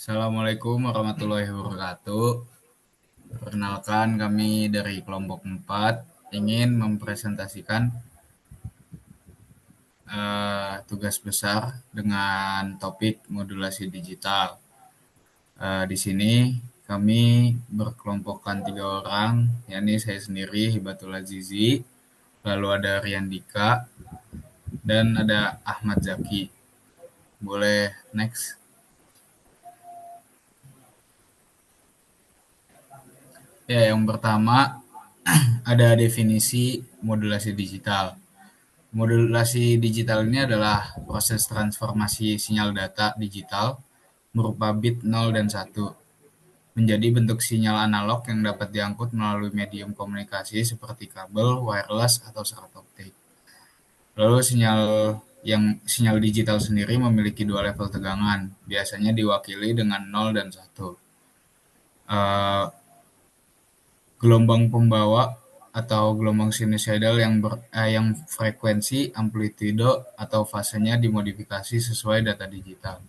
Assalamualaikum warahmatullahi wabarakatuh. Perkenalkan kami dari kelompok 4 ingin mempresentasikan tugas besar dengan topik modulasi digital. Di sini kami berkelompokkan 3 orang, yakni saya sendiri Hibatul Azizi, lalu ada Rian Dika, dan ada Ahmad Zaki. Boleh next. Ya, yang pertama ada definisi modulasi digital. Modulasi digital ini adalah proses transformasi sinyal data digital berupa bit 0 dan 1 menjadi bentuk sinyal analog yang dapat diangkut melalui medium komunikasi seperti kabel, wireless, atau serat optik. Lalu sinyal digital sendiri memiliki dua level tegangan, biasanya diwakili dengan 0 dan 1. Gelombang pembawa atau gelombang sinusoidal yang frekuensi, amplitudo, atau fasenya dimodifikasi sesuai data digital.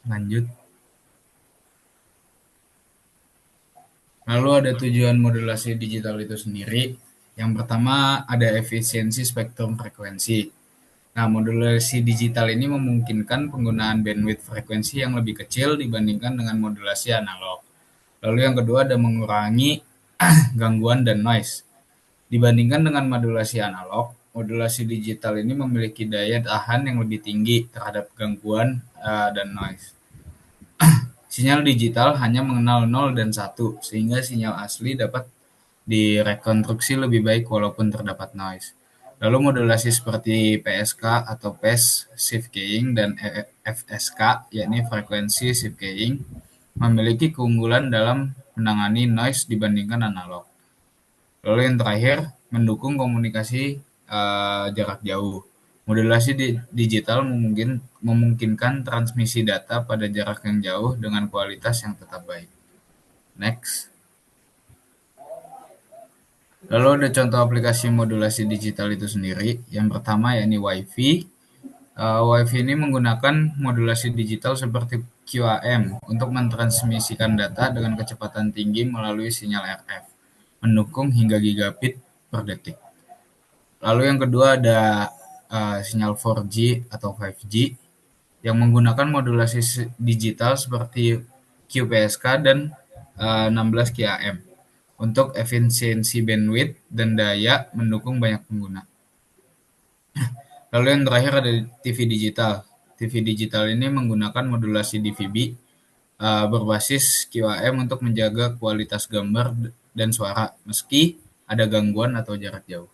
Lanjut. Lalu ada tujuan modulasi digital itu sendiri. Yang pertama ada efisiensi spektrum frekuensi. Nah, modulasi digital ini memungkinkan penggunaan bandwidth frekuensi yang lebih kecil dibandingkan dengan modulasi analog. Lalu yang kedua ada mengurangi gangguan dan noise. Dibandingkan dengan modulasi analog, modulasi digital ini memiliki daya tahan yang lebih tinggi terhadap gangguan dan noise. Sinyal digital hanya mengenal 0 dan 1, sehingga sinyal asli dapat direkonstruksi lebih baik walaupun terdapat noise. Lalu modulasi seperti PSK atau Phase Shift Keying dan FSK, yakni frekuensi shift keying, memiliki keunggulan dalam menangani noise dibandingkan analog. Lalu yang terakhir, mendukung komunikasi jarak jauh. Modulasi digital memungkinkan transmisi data pada jarak yang jauh dengan kualitas yang tetap baik. Next. Lalu ada contoh aplikasi modulasi digital itu sendiri. Yang pertama yakni Wi-Fi. Wi-Fi ini menggunakan modulasi digital seperti QAM untuk mentransmisikan data dengan kecepatan tinggi melalui sinyal RF, mendukung hingga gigabit per detik. Lalu yang kedua ada sinyal 4G atau 5G yang menggunakan modulasi digital seperti QPSK dan 16 QAM untuk efisiensi bandwidth dan daya mendukung banyak pengguna. Lalu yang terakhir ada TV digital. TV digital ini menggunakan modulasi DVB berbasis QAM untuk menjaga kualitas gambar dan suara meski ada gangguan atau jarak jauh.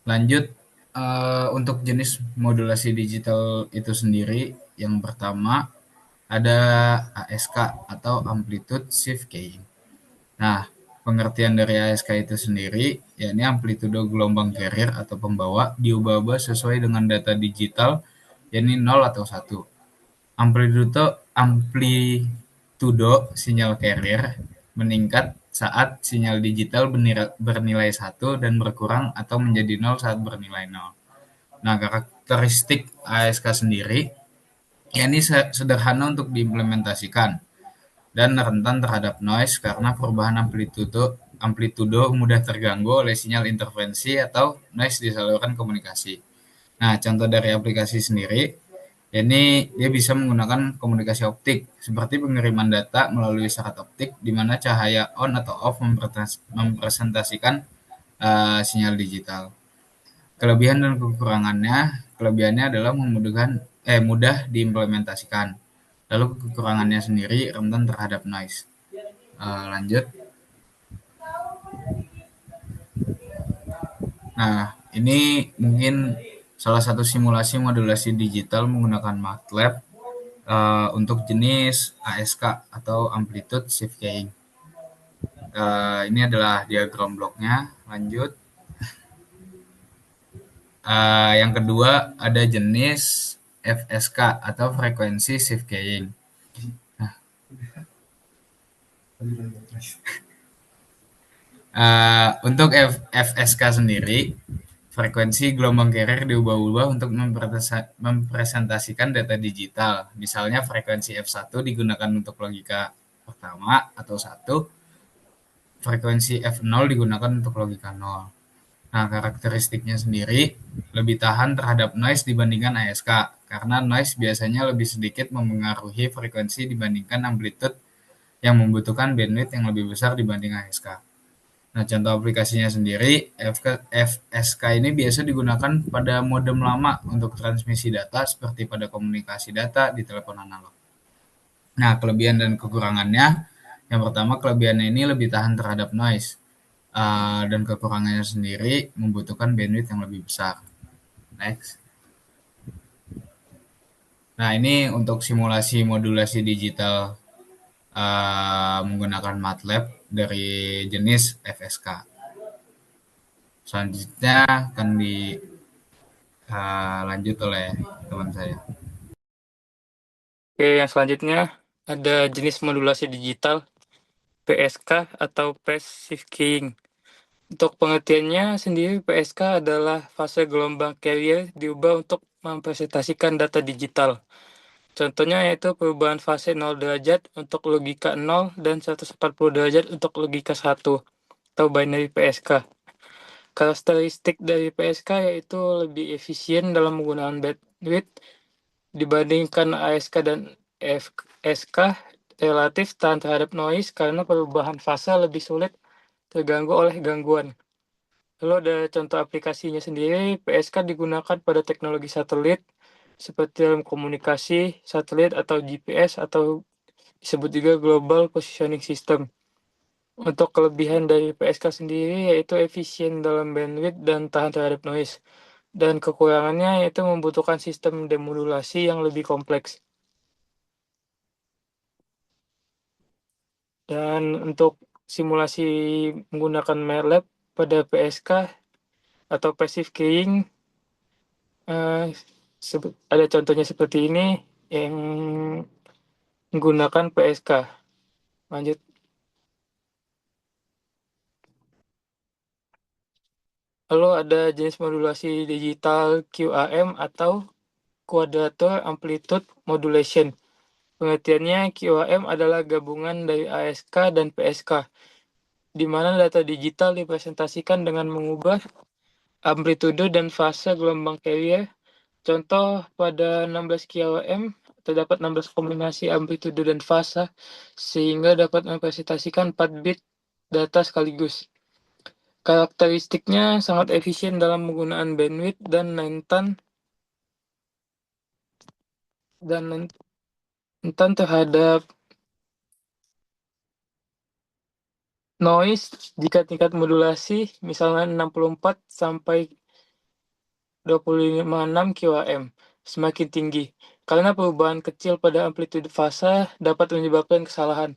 Lanjut, untuk jenis modulasi digital itu sendiri, yang pertama ada ASK atau Amplitude Shift Keying. Nah, pengertian dari ASK itu sendiri, yakni amplitudo gelombang carrier atau pembawa diubah-ubah sesuai dengan data digital, yakni 0 atau 1. Amplitudo sinyal carrier meningkat saat sinyal digital bernilai 1 dan berkurang atau menjadi 0 saat bernilai 0. Nah, karakteristik ASK sendiri, yakni sederhana untuk diimplementasikan dan rentan terhadap noise karena perubahan amplitudo mudah terganggu oleh sinyal interferensi atau noise di saluran komunikasi. Nah, contoh dari aplikasi sendiri, ini dia bisa menggunakan komunikasi optik seperti pengiriman data melalui serat optik di mana cahaya on atau off mempresentasikan sinyal digital. Kelebihan dan kelebihannya adalah mudah diimplementasikan. Lalu kekurangannya sendiri rentan terhadap noise. Lanjut. Nah, ini mungkin salah satu simulasi modulasi digital menggunakan MATLAB untuk jenis ASK atau Amplitude Shift Keying. Ini adalah diagram bloknya. Lanjut. Yang kedua ada jenis FSK atau frekuensi shift keying. Nah, untuk FSK sendiri, Frekuensi gelombang carrier diubah-ubah untuk mempresentasikan data digital. Misalnya frekuensi F1 digunakan untuk logika pertama atau satu, frekuensi F0 digunakan untuk logika 0. Nah, karakteristiknya sendiri lebih tahan terhadap noise dibandingkan ASK, karena noise biasanya lebih sedikit mempengaruhi frekuensi dibandingkan amplitude yang membutuhkan bandwidth yang lebih besar dibanding ASK. Nah, contoh aplikasinya sendiri, FSK ini biasa digunakan pada modem lama untuk transmisi data seperti pada komunikasi data di telepon analog. Nah, kelebihan dan kekurangannya, yang pertama kelebihannya ini lebih tahan terhadap noise, dan kekurangannya sendiri membutuhkan bandwidth yang lebih besar. Next. Nah, ini untuk simulasi modulasi digital menggunakan MATLAB dari jenis FSK. Selanjutnya akan dilanjut oleh teman saya. Oke, yang selanjutnya ada jenis modulasi digital PSK atau Passive Keying. Untuk pengertiannya sendiri, PSK adalah fase gelombang carrier diubah untuk mempresentasikan data digital. Contohnya yaitu perubahan fase 0 derajat untuk logika 0 dan 140 derajat untuk logika 1 atau binary PSK. Karakteristik dari PSK yaitu lebih efisien dalam menggunakan bandwidth dibandingkan ASK dan FSK, relatif tahan terhadap noise karena perubahan fase lebih sulit terganggu oleh gangguan. Lalu ada contoh aplikasinya sendiri, PSK digunakan pada teknologi satelit seperti dalam komunikasi satelit atau GPS atau disebut juga Global Positioning System. Untuk kelebihan dari PSK sendiri yaitu efisien dalam bandwidth dan tahan terhadap noise. Dan kekurangannya yaitu membutuhkan sistem demodulasi yang lebih kompleks. Dan untuk simulasi menggunakan MATLAB pada PSK atau Passive Keying, ada contohnya seperti ini yang menggunakan PSK. Lanjut. Lalu ada jenis modulasi digital QAM atau Quadrature Amplitude Modulation. Pengertiannya, QAM adalah gabungan dari ASK dan PSK, di mana data digital dipresentasikan dengan mengubah amplitude dan fase gelombang carrier. Contoh pada 16 QAM terdapat 16 kombinasi amplitude dan fase sehingga dapat mempresentasikan 4 bit data sekaligus. Karakteristiknya sangat efisien dalam menggunakan bandwidth dan rentan terhadap noise jika tingkat modulasi misalnya 64 sampai 256 QAM semakin tinggi karena perubahan kecil pada amplitude fase dapat menyebabkan kesalahan.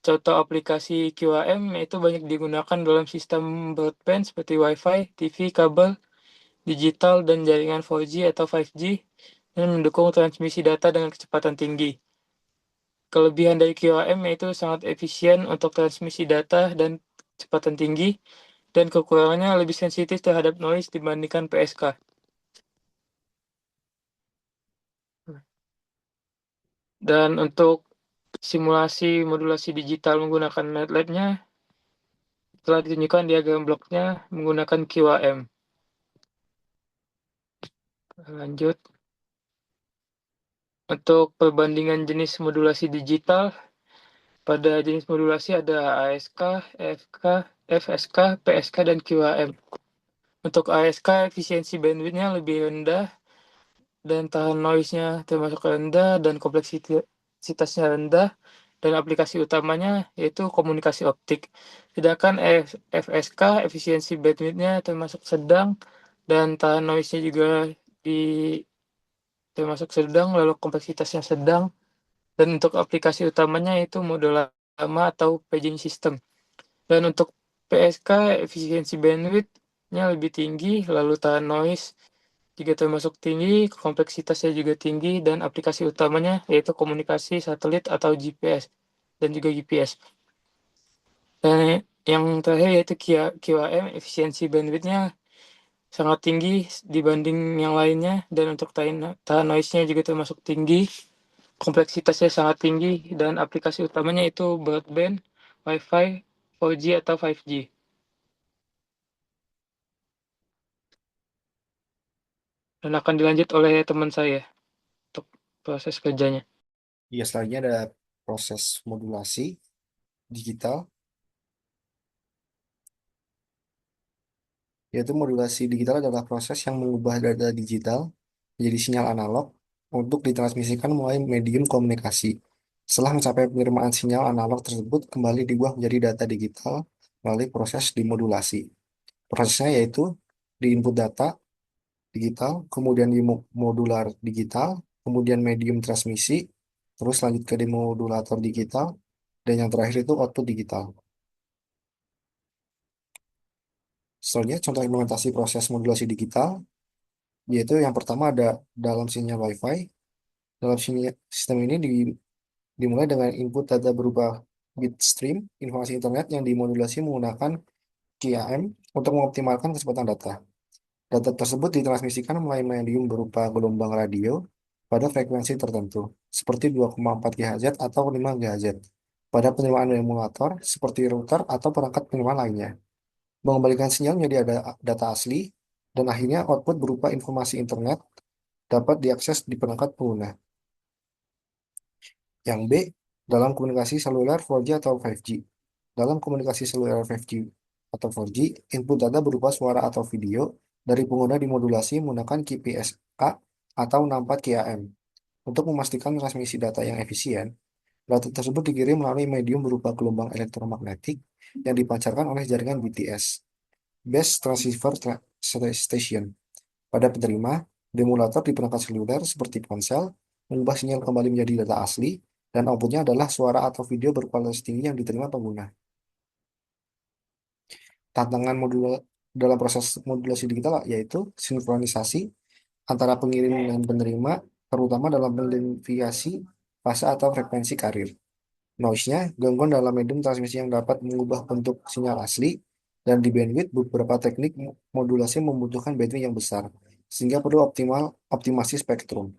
Contoh aplikasi QAM itu banyak digunakan dalam sistem broadband seperti Wi-Fi, TV, kabel, digital, dan jaringan 4G atau 5G dan mendukung transmisi data dengan kecepatan tinggi. Kelebihan dari QAM yaitu sangat efisien untuk transmisi data dan kecepatan tinggi, dan kekurangannya lebih sensitif terhadap noise dibandingkan PSK. Dan untuk simulasi modulasi digital menggunakan MATLAB-nya telah ditunjukkan diagram bloknya menggunakan QAM. Lanjut. Untuk perbandingan jenis modulasi digital, pada jenis modulasi ada ASK, FK, FSK, PSK, dan QAM. Untuk ASK, efisiensi bandwidth-nya lebih rendah dan tahan noise-nya termasuk rendah dan kompleksitasnya rendah, dan aplikasi utamanya yaitu komunikasi optik. Sedangkan FSK, efisiensi bandwidth-nya termasuk sedang dan tahan noise-nya juga termasuk sedang, lalu kompleksitasnya sedang, dan untuk aplikasi utamanya itu mode lama atau paging system. Dan untuk PSK, efisiensi bandwidth-nya lebih tinggi, lalu tahan noise juga termasuk tinggi, kompleksitasnya juga tinggi, dan aplikasi utamanya yaitu komunikasi satelit atau GPS dan juga GPS. Dan yang terakhir yaitu QAM, efisiensi bandwidth-nya sangat tinggi dibanding yang lainnya, dan untuk tahan noise-nya juga termasuk tinggi, kompleksitasnya sangat tinggi, dan aplikasi utamanya itu broadband, Wi-Fi, 4G atau 5G. Dan akan dilanjut oleh teman saya untuk proses kerjanya. Ya, selanjutnya ada proses modulasi digital, yaitu modulasi digital adalah proses yang mengubah data digital menjadi sinyal analog untuk ditransmisikan melalui medium komunikasi. Setelah mencapai penerimaan sinyal analog tersebut, kembali diubah menjadi data digital melalui proses dimodulasi. Prosesnya yaitu di input data digital, kemudian di modular digital, kemudian medium transmisi, terus lanjut ke demodulator digital, dan yang terakhir itu output digital. Selanjutnya, contoh implementasi proses modulasi digital, yaitu yang pertama ada dalam sinyal Wi-Fi. Dalam sistem ini dimulai dengan input data berupa bit stream, informasi internet yang dimodulasi menggunakan QAM untuk mengoptimalkan kecepatan data. Data tersebut ditransmisikan melalui medium berupa gelombang radio pada frekuensi tertentu, seperti 2,4 GHz atau 5 GHz, pada penerimaan emulator seperti router atau perangkat penerima lainnya, mengembalikan sinyal menjadi data asli, dan akhirnya output berupa informasi internet dapat diakses di perangkat pengguna. Yang B, dalam komunikasi seluler 4G atau 5G. Dalam komunikasi seluler 5G atau 4G, input data berupa suara atau video dari pengguna dimodulasi menggunakan QPSK atau 64 QAM. Untuk memastikan transmisi data yang efisien, data tersebut dikirim melalui medium berupa gelombang elektromagnetik yang dipancarkan oleh jaringan BTS, Base Transceiver Station. Pada penerima, demulator di perangkat seluler seperti ponsel mengubah sinyal kembali menjadi data asli, dan outputnya adalah suara atau video berkualitas tinggi yang diterima pengguna. Tantangan dalam proses modulasi digital yaitu sinkronisasi antara pengirim dan penerima, terutama dalam mengidentifikasi fase atau frekuensi carrier. Noise-nya, gangguan dalam medium transmisi yang dapat mengubah bentuk sinyal asli, dan di bandwidth, beberapa teknik modulasi membutuhkan bandwidth yang besar, sehingga perlu optimasi spektrum.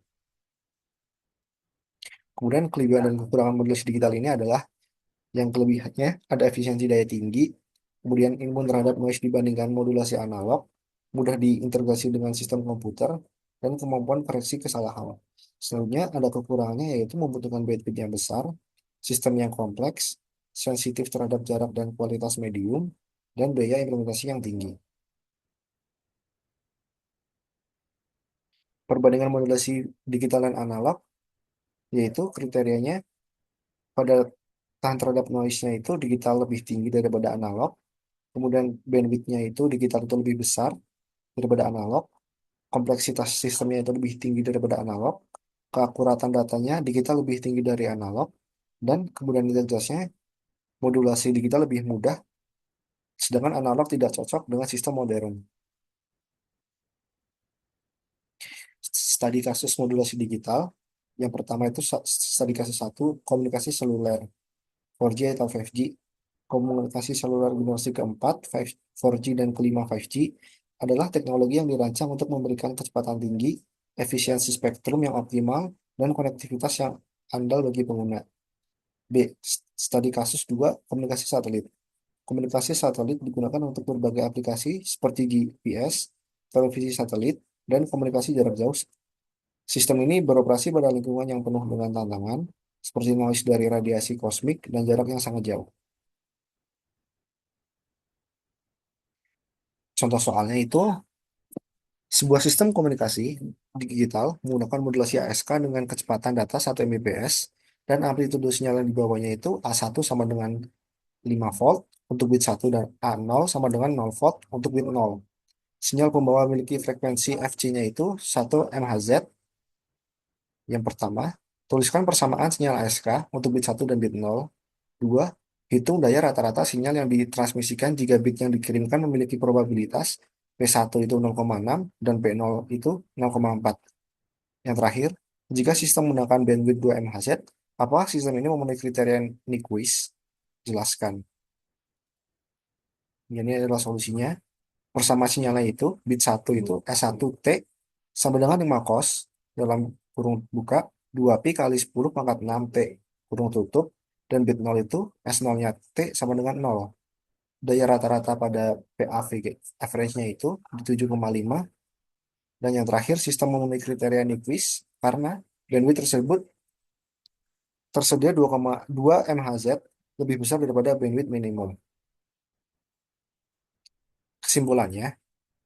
Kemudian kelebihan dan kekurangan modulasi digital ini adalah, yang kelebihannya ada efisiensi daya tinggi, kemudian imun terhadap noise dibandingkan modulasi analog, mudah diintegrasi dengan sistem komputer, dan kemampuan koreksi kesalahan. Selanjutnya ada kekurangannya yaitu membutuhkan bandwidth yang besar, sistem yang kompleks, sensitif terhadap jarak dan kualitas medium, dan biaya implementasi yang tinggi. Perbandingan modulasi digital dan analog, yaitu kriterianya pada tahan terhadap noise-nya itu digital lebih tinggi daripada analog, kemudian bandwidth-nya itu digital itu lebih besar daripada analog, kompleksitas sistemnya itu lebih tinggi daripada analog, keakuratan datanya digital lebih tinggi dari analog, dan kemudian integrasinya modulasi digital lebih mudah, sedangkan analog tidak cocok dengan sistem modern. Studi kasus modulasi digital, yang pertama itu studi kasus 1, komunikasi seluler 4G atau 5G. Komunikasi seluler generasi keempat, 4G dan kelima 5G, adalah teknologi yang dirancang untuk memberikan kecepatan tinggi, efisiensi spektrum yang optimal, dan konektivitas yang andal bagi pengguna. B. Studi kasus 2, komunikasi satelit. Komunikasi satelit digunakan untuk berbagai aplikasi seperti GPS, televisi satelit, dan komunikasi jarak jauh. Sistem ini beroperasi pada lingkungan yang penuh dengan tantangan, seperti noise dari radiasi kosmik dan jarak yang sangat jauh. Contoh soalnya itu, sebuah sistem komunikasi digital menggunakan modulasi ASK dengan kecepatan data 1 Mbps, dan amplitude sinyal yang dibawanya itu A1 sama dengan 5 volt untuk bit 1 dan A0 sama dengan 0 volt untuk bit 0. Sinyal pembawa memiliki frekuensi FC-nya itu 1 MHz. Yang pertama, tuliskan persamaan sinyal ASK untuk bit 1 dan bit 0. 2. Hitung daya rata-rata sinyal yang ditransmisikan jika bit yang dikirimkan memiliki probabilitas P1 itu 0,6 dan P0 itu 0,4. Yang terakhir, jika sistem menggunakan bandwidth 2 MHz, apakah sistem ini memenuhi kriteria Nyquist? Jelaskan. Ini adalah solusinya. Persamaan sinyalnya itu bit 1 itu S1T sama dengan 5 cos dalam kurung buka 2pi kali 10 pangkat 6T kurung tutup, dan bit 0 itu S0-nya T sama dengan 0. Daya rata-rata pada PAV average-nya itu di 7,5. Dan yang terakhir, sistem memenuhi kriteria Nyquist karena bandwidth tersebut tersedia 2,2 MHz, lebih besar daripada bandwidth minimum. Kesimpulannya,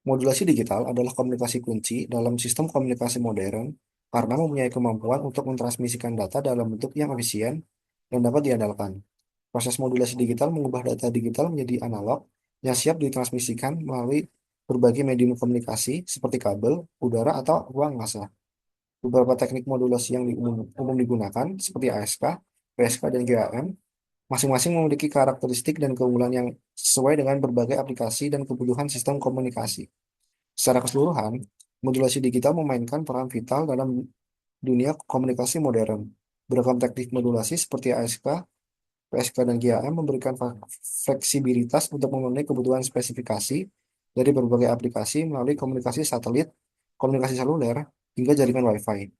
modulasi digital adalah komunikasi kunci dalam sistem komunikasi modern karena mempunyai kemampuan untuk mentransmisikan data dalam bentuk yang efisien dan dapat diandalkan. Proses modulasi digital mengubah data digital menjadi analog yang siap ditransmisikan melalui berbagai medium komunikasi seperti kabel, udara, atau ruang angkasa. Beberapa teknik modulasi yang umum digunakan seperti ASK, PSK, dan GAM masing-masing memiliki karakteristik dan keunggulan yang sesuai dengan berbagai aplikasi dan kebutuhan sistem komunikasi. Secara keseluruhan, modulasi digital memainkan peran vital dalam dunia komunikasi modern. Beragam teknik modulasi seperti ASK, PSK, dan GAM memberikan fleksibilitas untuk memenuhi kebutuhan spesifikasi dari berbagai aplikasi melalui komunikasi satelit, komunikasi seluler, hingga jaringan Wi-Fi.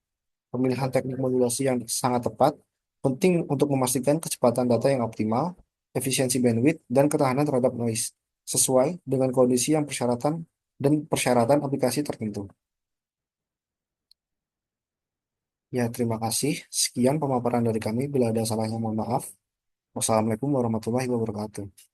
Pemilihan teknik modulasi yang sangat tepat penting untuk memastikan kecepatan data yang optimal, efisiensi bandwidth, dan ketahanan terhadap noise, sesuai dengan kondisi yang persyaratan aplikasi tertentu. Ya, terima kasih. Sekian pemaparan dari kami. Bila ada salahnya, mohon maaf. Wassalamualaikum warahmatullahi wabarakatuh.